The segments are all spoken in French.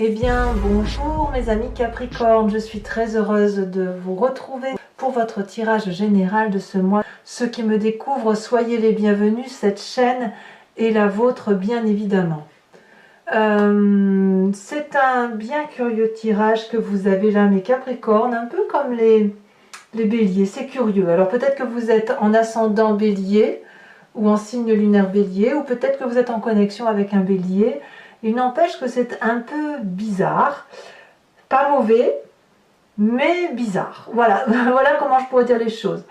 Eh bien, bonjour mes amis Capricorne, je suis très heureuse de vous retrouver pour votre tirage général de ce mois. Ceux qui me découvrent, soyez les bienvenus, cette chaîne est la vôtre bien évidemment. C'est un bien curieux tirage que vous avez là mes Capricornes, un peu comme les béliers, c'est curieux. Alors peut-être que vous êtes en ascendant bélier ou en signe lunaire bélier, ou peut-être que vous êtes en connexion avec un bélier. Il n'empêche que c'est un peu bizarre, pas mauvais, mais bizarre. Voilà, voilà comment je pourrais dire les choses.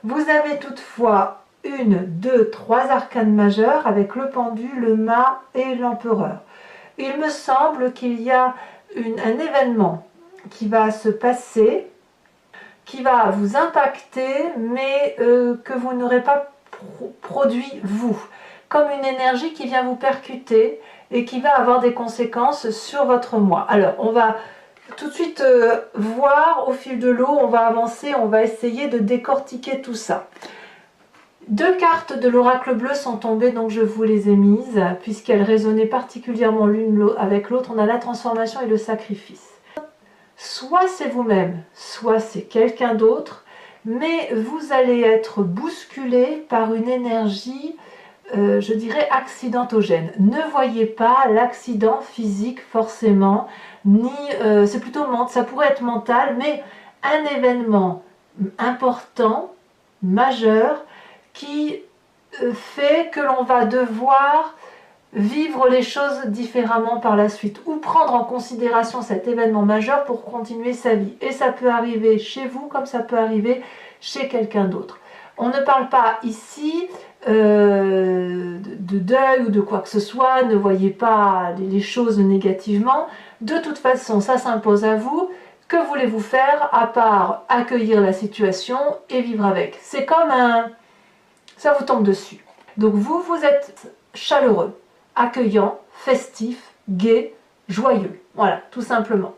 Vous avez toutefois une, deux, trois arcanes majeures avec le pendu, le mât et l'empereur. Il me semble qu'il y a un événement qui va se passer, qui va vous impacter, mais que vous n'aurez pas produit vous, comme une énergie qui vient vous percuter et qui va avoir des conséquences sur votre moi. Alors, on va tout de suite voir au fil de l'eau, on va avancer, on va essayer de décortiquer tout ça. Deux cartes de l'oracle bleu sont tombées, donc je vous les ai mises, puisqu'elles résonnaient particulièrement l'une avec l'autre. On a la transformation et le sacrifice. Soit c'est vous-même, soit c'est quelqu'un d'autre, mais vous allez être bousculé par une énergie je dirais accidentogène. Ne voyez pas l'accident physique forcément, ni c'est plutôt ça pourrait être mental, mais un événement important, majeur, qui fait que l'on va devoir vivre les choses différemment par la suite, ou prendre en considération cet événement majeur pour continuer sa vie. Et ça peut arriver chez vous comme ça peut arriver chez quelqu'un d'autre. On ne parle pas ici de deuil ou de quoi que ce soit, ne voyez pas les choses négativement. De toute façon, ça s'impose à vous. Que voulez-vous faire à part accueillir la situation et vivre avec? C'est comme ça vous tombe dessus. Donc vous, vous êtes chaleureux, accueillant, festif, gai, joyeux. Voilà, tout simplement.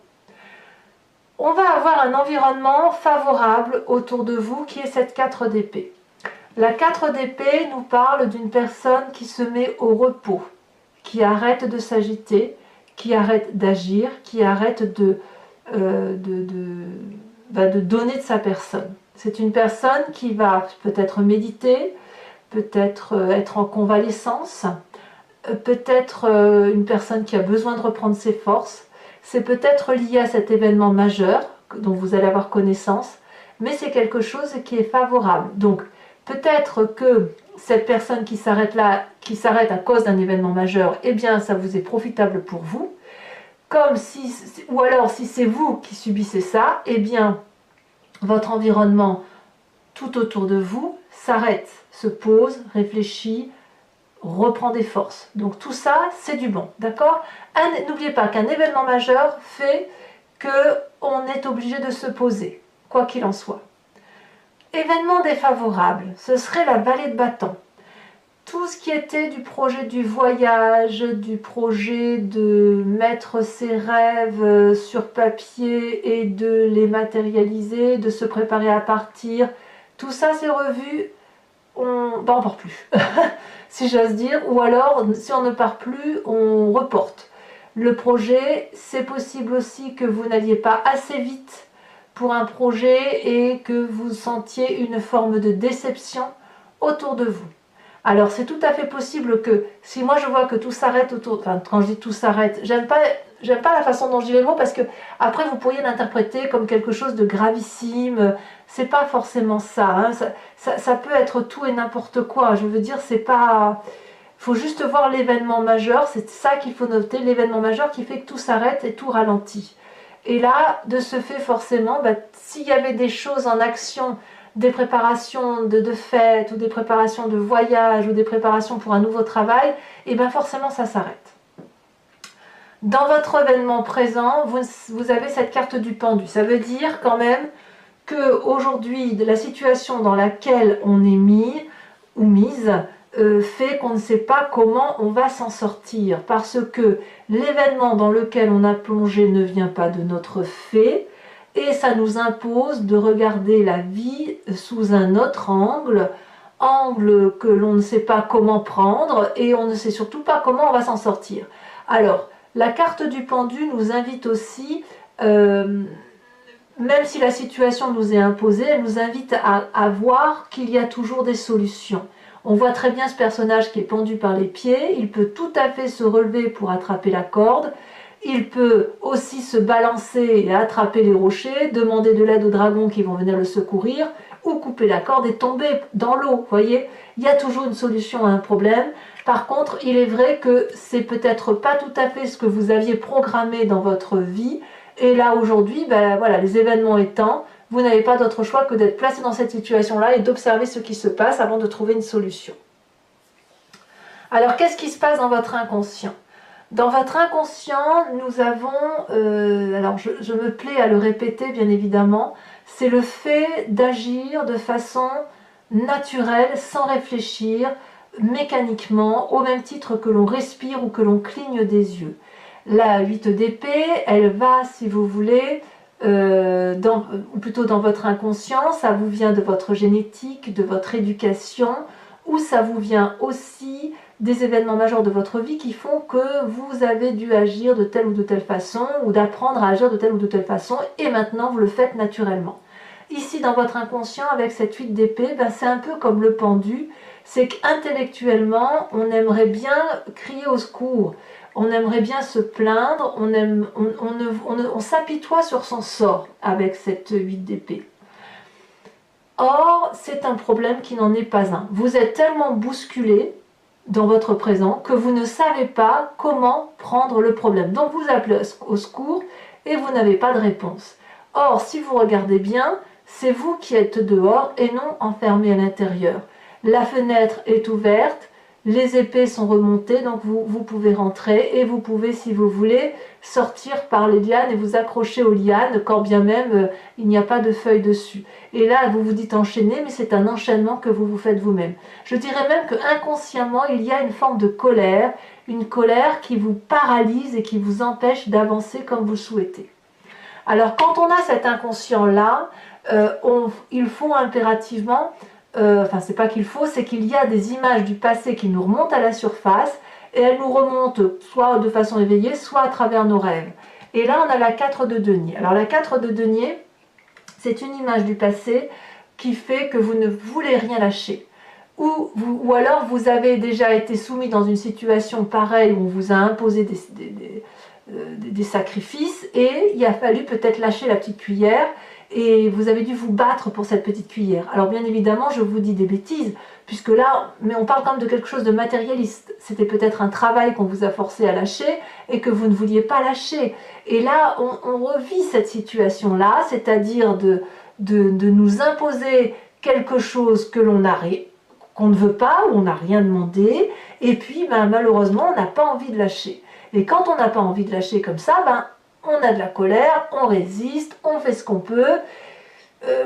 On va avoir un environnement favorable autour de vous qui est cette 4 d'épée. La 4 d'épée nous parle d'une personne qui se met au repos, qui arrête de s'agiter, qui arrête d'agir, qui arrête de donner de sa personne. C'est une personne qui va peut-être méditer, peut-être être en convalescence, peut-être une personne qui a besoin de reprendre ses forces. C'est peut-être lié à cet événement majeur dont vous allez avoir connaissance, mais c'est quelque chose qui est favorable. Donc, peut-être que cette personne qui s'arrête là, qui s'arrête à cause d'un événement majeur, eh bien, ça vous est profitable pour vous. Comme si, ou alors, si c'est vous qui subissez ça, eh bien, votre environnement tout autour de vous s'arrête, se pose, réfléchit, reprend des forces. Donc tout ça, c'est du bon, d'accord? N'oubliez pas qu'un événement majeur fait qu'on est obligé de se poser, quoi qu'il en soit. Événement défavorable, ce serait la vallée de bâton. Tout ce qui était du projet du voyage, du projet de mettre ses rêves sur papier et de les matérialiser, de se préparer à partir, tout ça c'est revu, on n'en part plus, si j'ose dire, ou alors si on ne part plus, on reporte. Le projet, c'est possible aussi que vous n'alliez pas assez vite pour un projet et que vous sentiez une forme de déception autour de vous. Alors c'est tout à fait possible que si moi je vois que tout s'arrête autour, enfin quand je dis tout s'arrête, j'aime pas la façon dont je dis les mots parce que après vous pourriez l'interpréter comme quelque chose de gravissime. C'est pas forcément ça, hein. Ça peut être tout et n'importe quoi. Je veux dire, c'est pas. Faut juste voir l'événement majeur, c'est ça qu'il faut noter, l'événement majeur qui fait que tout s'arrête et tout ralentit. Et là, de ce fait, forcément, s'il y avait des choses en action, des préparations de fêtes, ou des préparations de voyage, ou des préparations pour un nouveau travail, et bien forcément, ça s'arrête. Dans votre événement présent, vous avez cette carte du pendu. Ça veut dire quand même qu'aujourd'hui, la situation dans laquelle on est mis ou mise, fait qu'on ne sait pas comment on va s'en sortir, parce que l'événement dans lequel on a plongé ne vient pas de notre fait, et ça nous impose de regarder la vie sous un autre angle que l'on ne sait pas comment prendre, et on ne sait surtout pas comment on va s'en sortir. Alors, La carte du pendu nous invite aussi, même si la situation nous est imposée, elle nous invite à voir qu'il y a toujours des solutions. On voit très bien ce personnage qui est pendu par les pieds, il peut tout à fait se relever pour attraper la corde, il peut aussi se balancer et attraper les rochers, demander de l'aide aux dragons qui vont venir le secourir, ou couper la corde et tomber dans l'eau. Vous voyez, il y a toujours une solution à un problème. Par contre, il est vrai que c'est peut-être pas tout à fait ce que vous aviez programmé dans votre vie. Et là, aujourd'hui, ben, voilà, les événements étant, vous n'avez pas d'autre choix que d'être placé dans cette situation-là et d'observer ce qui se passe avant de trouver une solution. Alors, qu'est-ce qui se passe dans votre inconscient? Dans votre inconscient, nous avons, alors je me plais à le répéter bien évidemment, c'est le fait d'agir de façon naturelle, sans réfléchir, mécaniquement, au même titre que l'on respire ou que l'on cligne des yeux. La 8 d'épée, elle va, si vous voulez, ou plutôt dans votre inconscient, ça vous vient de votre génétique, de votre éducation, ou ça vous vient aussi des événements majeurs de votre vie qui font que vous avez dû agir de telle ou de telle façon, ou d'apprendre à agir de telle ou de telle façon, et maintenant vous le faites naturellement. Ici, dans votre inconscient, avec cette 8 d'épée, ben, c'est un peu comme le pendu, c'est qu'intellectuellement, on aimerait bien crier au secours, on aimerait bien se plaindre, on s'apitoie sur son sort avec cette 8 d'épée. Or, c'est un problème qui n'en est pas un. Vous êtes tellement bousculé dans votre présent que vous ne savez pas comment prendre le problème. Donc vous appelez au secours et vous n'avez pas de réponse. Or, si vous regardez bien, c'est vous qui êtes dehors et non enfermé à l'intérieur. La fenêtre est ouverte, les épées sont remontées, donc vous pouvez rentrer et vous pouvez, si vous voulez, sortir par les lianes et vous accrocher aux lianes, quand bien même il n'y a pas de feuilles dessus. Et là, vous vous dites enchaîner, mais c'est un enchaînement que vous vous faites vous-même. Je dirais même que inconsciemment, il y a une forme de colère, une colère qui vous paralyse et qui vous empêche d'avancer comme vous souhaitez. Alors, quand on a cet inconscient-là, il faut impérativement... enfin, c'est pas qu'il faut, c'est qu'il y a des images du passé qui nous remontent à la surface et elles nous remontent soit de façon éveillée, soit à travers nos rêves. Et là, on a la 4 de denier. Alors, la 4 de denier, c'est une image du passé qui fait que vous ne voulez rien lâcher. Ou alors, vous avez déjà été soumis dans une situation pareille où on vous a imposé des sacrifices et il a fallu peut-être lâcher la petite cuillère et vous avez dû vous battre pour cette petite cuillère. Alors bien évidemment, je vous dis des bêtises, puisque là, mais on parle quand même de quelque chose de matérialiste. C'était peut-être un travail qu'on vous a forcé à lâcher et que vous ne vouliez pas lâcher. Et là, on revit cette situation-là, c'est-à-dire de nous imposer quelque chose que qu'on ne veut pas, ou on n'a rien demandé, et puis ben, malheureusement, on n'a pas envie de lâcher. Et quand on n'a pas envie de lâcher comme ça, ben, on a de la colère, on résiste, on fait ce qu'on peut,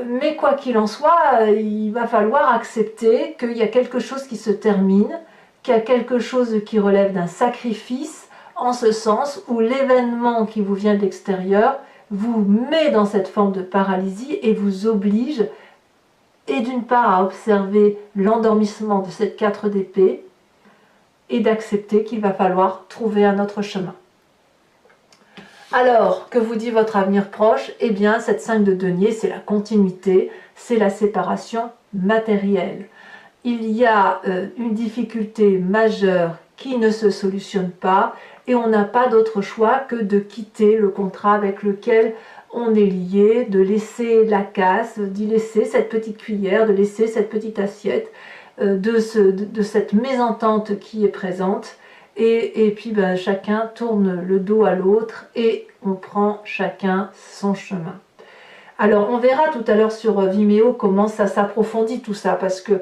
mais quoi qu'il en soit, il va falloir accepter qu'il y a quelque chose qui se termine, qu'il y a quelque chose qui relève d'un sacrifice, en ce sens où l'événement qui vous vient de l'extérieur vous met dans cette forme de paralysie et vous oblige, et d'une part à observer l'endormissement de cette 4 d'épée, et d'accepter qu'il va falloir trouver un autre chemin. Alors, que vous dit votre avenir proche? Eh bien, cette 5 de denier, c'est la continuité, c'est la séparation matérielle. Il y a une difficulté majeure qui ne se solutionne pas et on n'a pas d'autre choix que de quitter le contrat avec lequel on est lié, de laisser la casse, d'y laisser cette petite cuillère, de laisser cette petite assiette, de cette mésentente qui est présente. Et puis ben, chacun tourne le dos à l'autre et on prend chacun son chemin. Alors on verra tout à l'heure sur Vimeo comment ça s'approfondit tout ça, parce que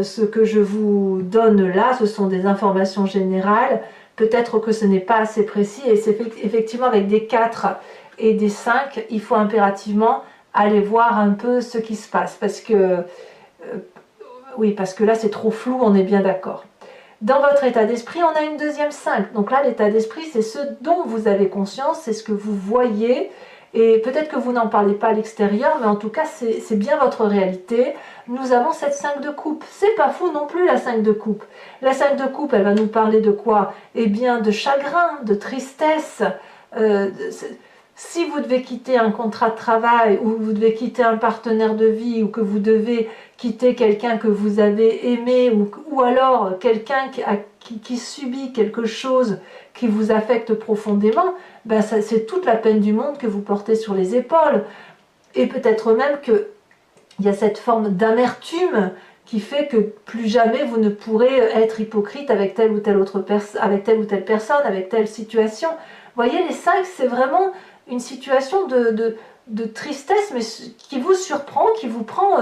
ce que je vous donne là, ce sont des informations générales. Peut-être que ce n'est pas assez précis et c'est effectivement avec des 4 et des 5, il faut impérativement aller voir un peu ce qui se passe, parce que oui, parce que là c'est trop flou, on est bien d'accord. Dans votre état d'esprit, on a une deuxième 5. Donc là, l'état d'esprit, c'est ce dont vous avez conscience, c'est ce que vous voyez Et peut-être que vous n'en parlez pas à l'extérieur, mais en tout cas, c'est bien votre réalité. Nous avons cette 5 de coupe. C'est pas fou non plus, la 5 de coupe. La 5 de coupe, elle va nous parler de quoi? Eh bien, de chagrin, de tristesse. Si vous devez quitter un contrat de travail, ou vous devez quitter un partenaire de vie, ou que vous devez quitter quelqu'un que vous avez aimé, ou alors quelqu'un qui subit quelque chose qui vous affecte profondément, ben c'est toute la peine du monde que vous portez sur les épaules. Et peut-être même qu'il y a cette forme d'amertume qui fait que plus jamais vous ne pourrez être hypocrite avec telle ou telle autre personne, avec telle ou telle personne, avec telle situation. Vous voyez, les 5, c'est vraiment une situation de tristesse, mais qui vous surprend, qui vous prend,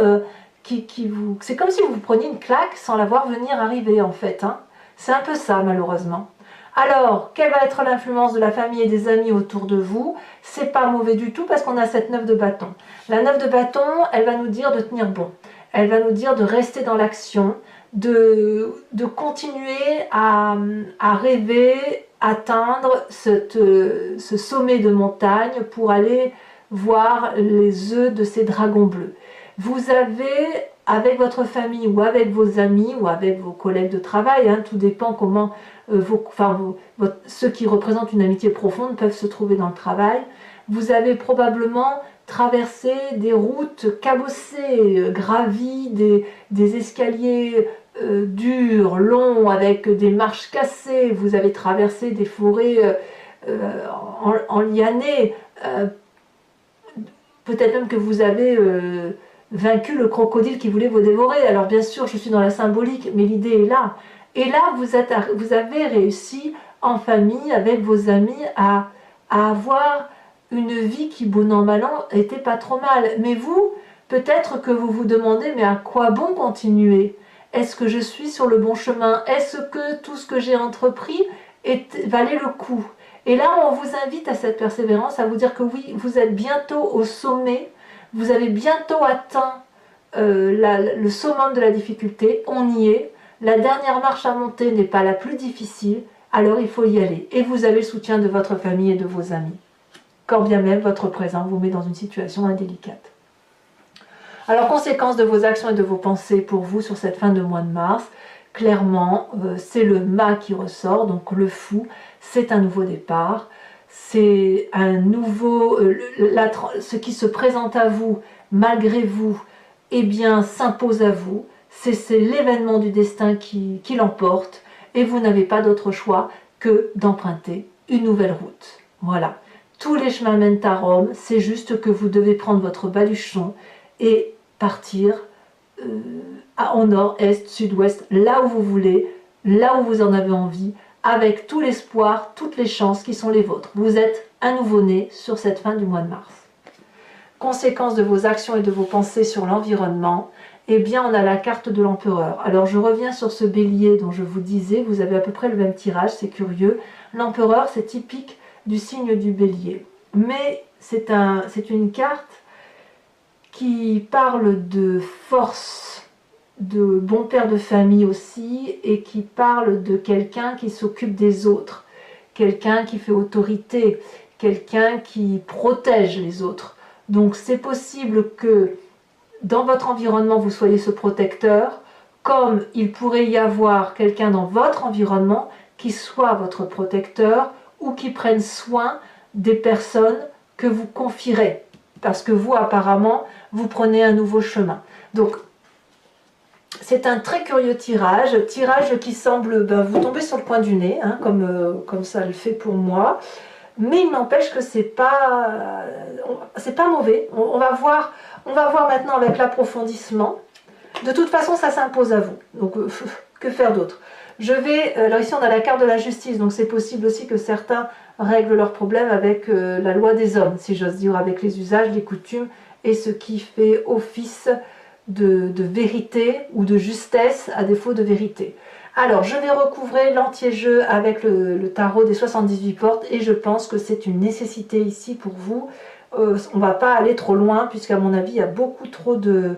c'est comme si vous preniez une claque sans la voir venir arriver en fait. Hein. C'est un peu ça malheureusement. Alors, quelle va être l'influence de la famille et des amis autour de vous? C'est pas mauvais du tout parce qu'on a cette 9 de bâton. La 9 de bâton, elle va nous dire de tenir bon. Elle va nous dire de rester dans l'action, de continuer à rêver, atteindre ce sommet de montagne pour aller voir les œufs de ces dragons bleus. Vous avez, avec votre famille ou avec vos amis ou avec vos collègues de travail, hein, tout dépend comment ceux qui représentent une amitié profonde peuvent se trouver dans le travail, vous avez probablement traversé des routes cabossées, gravi des escaliers durs, longs, avec des marches cassées, vous avez traversé des forêts enlianées, peut-être même que vous avez vaincu le crocodile qui voulait vous dévorer. Alors bien sûr, je suis dans la symbolique, mais l'idée est là. Et là, vous avez réussi en famille, avec vos amis, à avoir une vie qui, bon an, mal an, était pas trop mal. Mais vous, peut-être que vous vous demandez, mais à quoi bon continuer? Est-ce que je suis sur le bon chemin? Est-ce que tout ce que j'ai entrepris valait le coup? Et là, on vous invite à cette persévérance, à vous dire que oui, vous êtes bientôt au sommet, vous avez bientôt atteint le summum de la difficulté, on y est. La dernière marche à monter n'est pas la plus difficile, alors il faut y aller. Et vous avez le soutien de votre famille et de vos amis, quand bien même votre présent vous met dans une situation indélicate. Alors, conséquence de vos actions et de vos pensées pour vous sur cette fin de mois de mars, clairement, c'est le mât qui ressort, donc le fou, c'est un nouveau départ, c'est un nouveau... ce qui se présente à vous, malgré vous, eh bien, s'impose à vous. C'est l'événement du destin qui l'emporte et vous n'avez pas d'autre choix que d'emprunter une nouvelle route. Voilà. Tous les chemins mènent à Rome, c'est juste que vous devez prendre votre baluchon et partir en nord, est, sud-ouest, là où vous voulez, là où vous en avez envie, avec tout l'espoir, toutes les chances qui sont les vôtres. Vous êtes un nouveau-né sur cette fin du mois de mars. Conséquence de vos actions et de vos pensées sur l'environnement, eh bien on a la carte de l'empereur. Alors je reviens sur ce bélier dont je vous disais, vous avez à peu près le même tirage, c'est curieux. L'empereur, c'est typique du signe du bélier. Mais c'est une carte qui parle de force, de bon père de famille aussi, et qui parle de quelqu'un qui s'occupe des autres, quelqu'un qui fait autorité, quelqu'un qui protège les autres. Donc c'est possible que dans votre environnement, vous soyez ce protecteur, comme il pourrait y avoir quelqu'un dans votre environnement qui soit votre protecteur ou qui prenne soin des personnes que vous confierez. Parce que vous, apparemment, vous prenez un nouveau chemin. Donc, c'est un très curieux tirage qui semble vous tomber sur le coin du nez, hein, comme ça le fait pour moi. Mais il n'empêche que c'est pas mauvais. On va voir maintenant avec l'approfondissement. De toute façon, ça s'impose à vous. Donc, que faire d'autre? Alors ici, on a la carte de la justice. Donc, c'est possible aussi que certains règlent leurs problèmes avec la loi des hommes, si j'ose dire, avec les usages, les coutumes et ce qui fait office de vérité ou de justesse à défaut de vérité. Alors, je vais recouvrer l'entier-jeu avec le tarot des 78 portes et je pense que c'est une nécessité ici pour vous. On ne va pas aller trop loin puisqu'à mon avis, il y a beaucoup trop de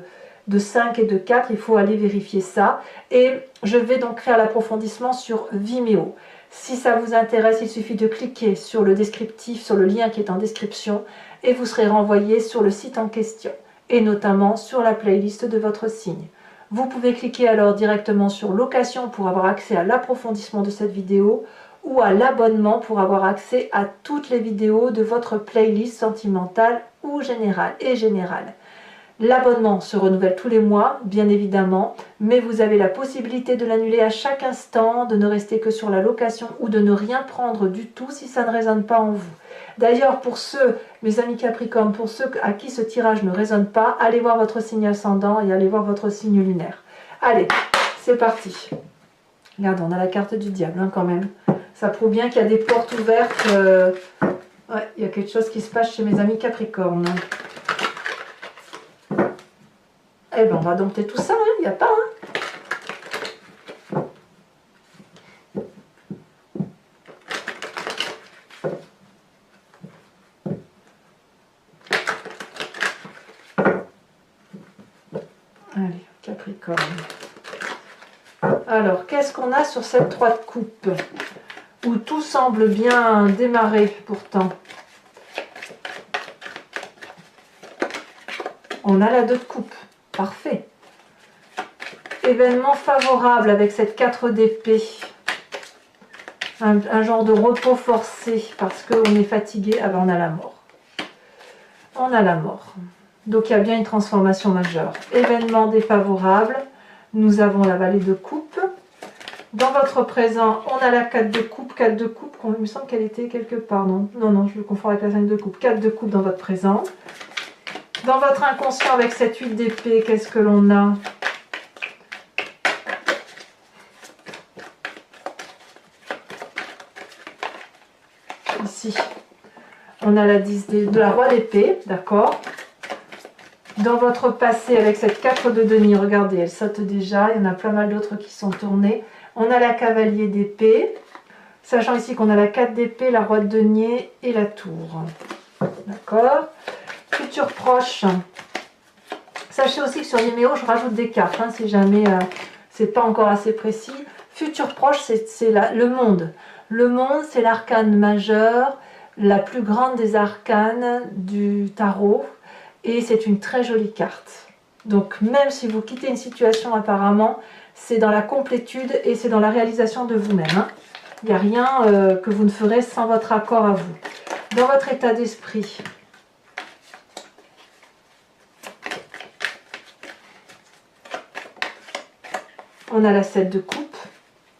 5 et de 4. Il faut aller vérifier ça. Et je vais donc faire l'approfondissement sur Vimeo. Si ça vous intéresse, il suffit de cliquer sur le descriptif, sur le lien qui est en description, et vous serez renvoyé sur le site en question, et notamment sur la playlist de votre signe. Vous pouvez cliquer alors directement sur location pour avoir accès à l'approfondissement de cette vidéo, ou à l'abonnement pour avoir accès à toutes les vidéos de votre playlist sentimentale ou générale. L'abonnement se renouvelle tous les mois, bien évidemment, mais vous avez la possibilité de l'annuler à chaque instant, de ne rester que sur la location ou de ne rien prendre du tout si ça ne résonne pas en vous. D'ailleurs, pour ceux, mes amis Capricorne, pour ceux à qui ce tirage ne résonne pas, allez voir votre signe ascendant et allez voir votre signe lunaire. Allez, c'est parti. Regardez, on a la carte du diable hein, quand même. Ça prouve bien qu'il y a des portes ouvertes. Ouais, il y a quelque chose qui se passe chez mes amis Capricorne. Eh bien, on va dompter tout ça, il n'y a pas. Allez, Capricorne. Alors, qu'est-ce qu'on a sur cette 3 de coupe? Où tout semble bien démarrer pourtant. On a la 2 de coupe. Parfait. Événement favorable avec cette 4 d'épée. Un genre de repos forcé parce qu'on est fatigué. Ah ben on a la mort. On a la mort. Donc il y a bien une transformation majeure. Événement défavorable. Nous avons la vallée de coupe. Dans votre présent, on a la 4 de coupe. 4 de coupe, il me semble qu'elle était quelque part. Non, je le confonds avec la 5 de coupe. 4 de coupe dans votre présent. Dans votre inconscient avec cette 8 d'épée, qu'est-ce que l'on a? Ici, on a la 10 de la roi d'épée, d'accord? Dans votre passé, avec cette 4 de denier, regardez, elle saute déjà, il y en a pas mal d'autres qui sont tournés. On a la cavalier d'épée, sachant ici qu'on a la 4 d'épée, la roi de denier et la tour. D'accord? Futur proche. Sachez aussi que sur Vimeo, je rajoute des cartes, hein, si jamais c'est pas encore assez précis. Futur proche, c'est le monde. Le monde, c'est l'arcane majeur, la plus grande des arcanes du tarot. Et c'est une très jolie carte. Donc même si vous quittez une situation apparemment, c'est dans la complétude et c'est dans la réalisation de vous-même. Hein. Il n'y a rien que vous ne ferez sans votre accord à vous. Dans votre état d'esprit, on a la 7 de coupe.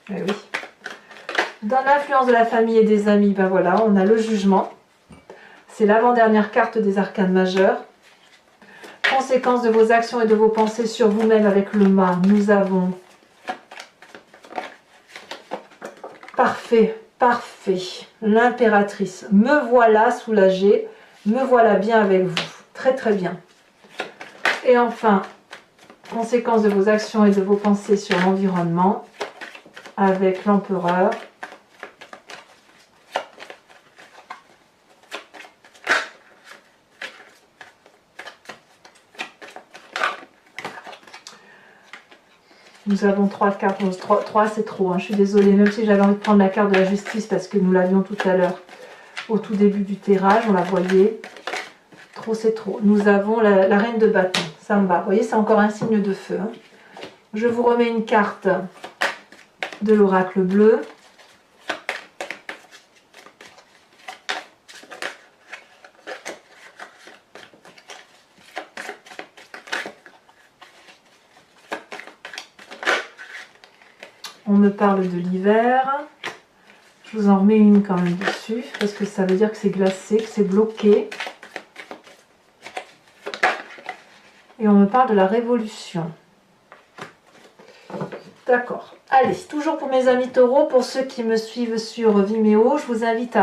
Eh oui. Dans l'influence de la famille et des amis, ben voilà, on a le jugement. C'est l'avant-dernière carte des arcanes majeures. Conséquences de vos actions et de vos pensées sur vous-même avec le mât, nous avons parfait, parfait, l'impératrice. Me voilà soulagée, me voilà bien avec vous. Très très bien. Et enfin, conséquences de vos actions et de vos pensées sur l'environnement avec l'empereur. Nous avons 3 cartes, 3 c'est trop, hein. Je suis désolée, même si j'avais envie de prendre la carte de la justice parce que nous l'avions tout à l'heure au tout début du tirage, on la voyait. Trop c'est trop. Nous avons la reine de bâton, ça me va. Vous voyez, c'est encore un signe de feu. Hein. Je vous remets une carte de l'oracle bleu. On me parle de l'hiver. Je vous en remets une quand même dessus, parce que ça veut dire que c'est glacé, que c'est bloqué. Et on me parle de la révolution. D'accord. Allez, toujours pour mes amis taureaux, pour ceux qui me suivent sur Vimeo, je vous invite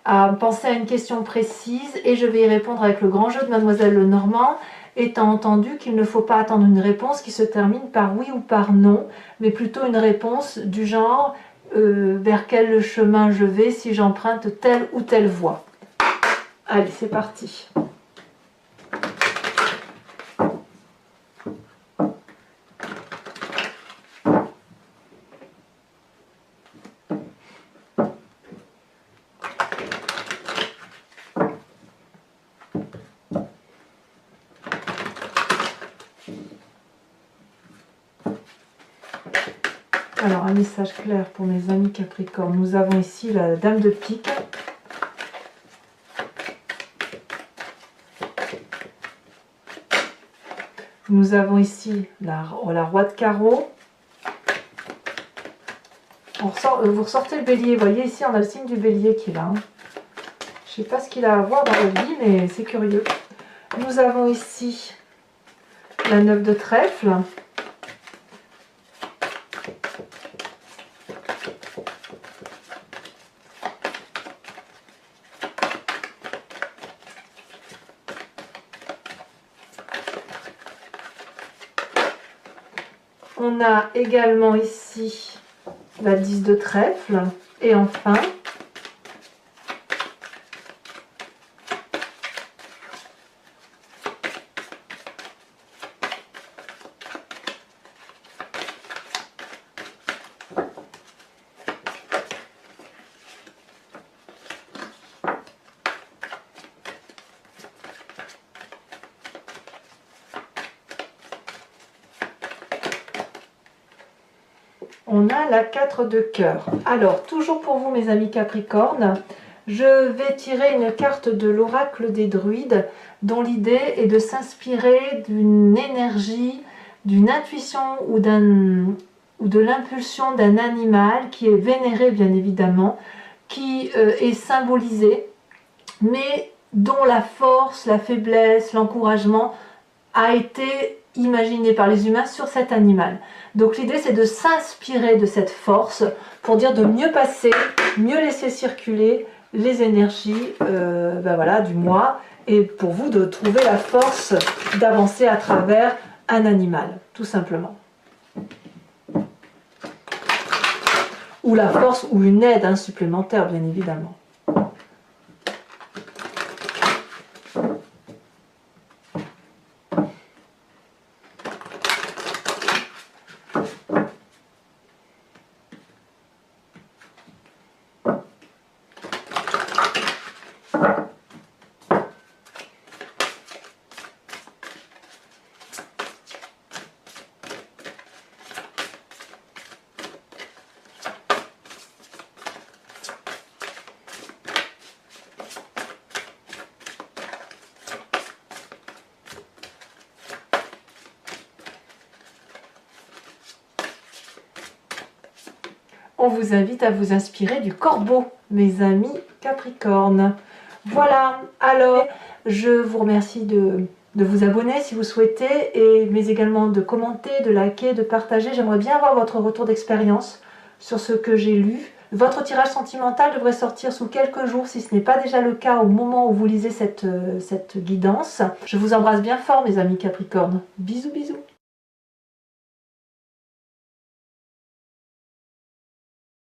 à penser à une question précise et je vais y répondre avec le grand jeu de Mademoiselle Lenormand, étant entendu qu'il ne faut pas attendre une réponse qui se termine par oui ou par non, mais plutôt une réponse du genre vers quel chemin je vais si j'emprunte telle ou telle voie. Allez, c'est parti. Alors, un message clair pour mes amis Capricorne. Nous avons ici la Dame de pique. Nous avons ici la Roi de carreau. Vous ressortez le bélier. Vous voyez ici, on a le signe du bélier qui est là. Hein. Je ne sais pas ce qu'il a à voir dans la vie, mais c'est curieux. Nous avons ici la 9 de trèfle. On a également ici la 10 de trèfle. Et enfin, on a la 4 de cœur. Alors, toujours pour vous mes amis Capricorne, je vais tirer une carte de l'oracle des druides dont l'idée est de s'inspirer d'une énergie, d'une intuition ou de l'impulsion d'un animal qui est vénéré bien évidemment, qui est symbolisé, mais dont la force, la faiblesse, l'encouragement a été imaginé par les humains sur cet animal. Donc l'idée c'est de s'inspirer de cette force pour dire de mieux passer, mieux laisser circuler les énergies voilà, du mois et pour vous de trouver la force d'avancer à travers un animal, tout simplement. Ou la force ou une aide supplémentaire bien évidemment. On vous invite à vous inspirer du corbeau, mes amis Capricorne. Voilà, alors je vous remercie de vous abonner si vous souhaitez, mais également de commenter, de liker, de partager. J'aimerais bien avoir votre retour d'expérience sur ce que j'ai lu. Votre tirage sentimental devrait sortir sous quelques jours, si ce n'est pas déjà le cas au moment où vous lisez cette guidance. Je vous embrasse bien fort, mes amis Capricorne. Bisous, bisous.